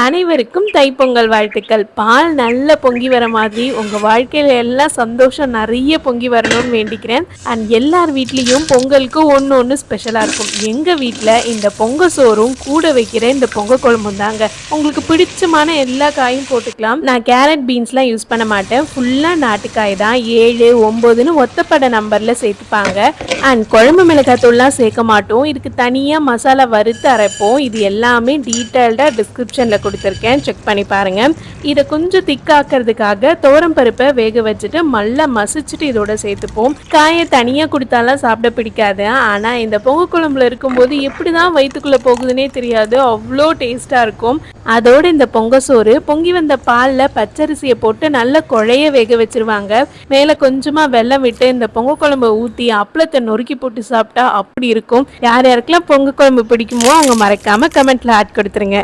அனைவருக்கும் தைப்பொங்கல் வாழ்த்துக்கள். பால் நல்லா பொங்கி வர மாதிரி உங்கள் வாழ்க்கையில் எல்லாம் சந்தோஷம் நிறைய பொங்கி வரணும்னு வேண்டிக்கிறேன். அண்ட் எல்லார் வீட்லேயும் பொங்கலுக்கு ஒன்று ஒன்று ஸ்பெஷலாக இருக்கும். எங்கள் வீட்டில் இந்த பொங்கல் சோறும் கூட வைக்கிற இந்த பொங்கல் குழம்பும் தாங்க. உங்களுக்கு பிடிச்சமான எல்லா காயும் போட்டுக்கலாம். நான் கேரட் பீன்ஸ்லாம் யூஸ் பண்ண மாட்டேன். ஃபுல்லாக நாட்டுக்காய் தான். 7, 9ன்னு ஒத்தப்படை நம்பரில் சேர்த்துப்பாங்க. அண்ட் குழம்பு மிளகாத்தூள்லாம் சேர்க்க மாட்டோம். இதுக்கு தனியாக மசாலா வறுத்து அரைப்போம். இது எல்லாமே டீட்டெயில்டாக டிஸ்கிரிப்ஷனில் கொடுத்துருக்கேன், செக் பண்ணி பாருங்க. இதை கொஞ்சம் திக்காக்கிறதுக்காக தோரம் பருப்பை வேக வச்சுட்டு நல்லா மசிச்சுட்டு இதோட சேர்த்துப்போம். காயை தனியாக கொடுத்தாலாம் சாப்பிட பிடிக்காது. ஆனால் இந்த பொங்கல் குழம்புல இருக்கும்போது எப்படி தான் வயிற்றுக்குள்ளே போகுதுன்னே தெரியாது, அவ்வளோ டேஸ்ட்டாக இருக்கும். அதோடு இந்த பொங்கல் சோறு பொங்கி வந்த பாலில் பச்சரிசியை போட்டு நல்லா குழைய வேக வச்சிருவாங்க. மேலே கொஞ்சமாக வெல்லம் விட்டு இந்த பொங்கல் குழம்பை ஊற்றி அப்பளத்தை நொறுக்கி போட்டு சாப்பிட்டா அப்படி இருக்கும். யார் யாருக்கெல்லாம் பொங்கல் குழம்பு பிடிக்குமோ அவங்க மறக்காமல் கமெண்ட்டில் ஆட் கொடுத்துருங்க.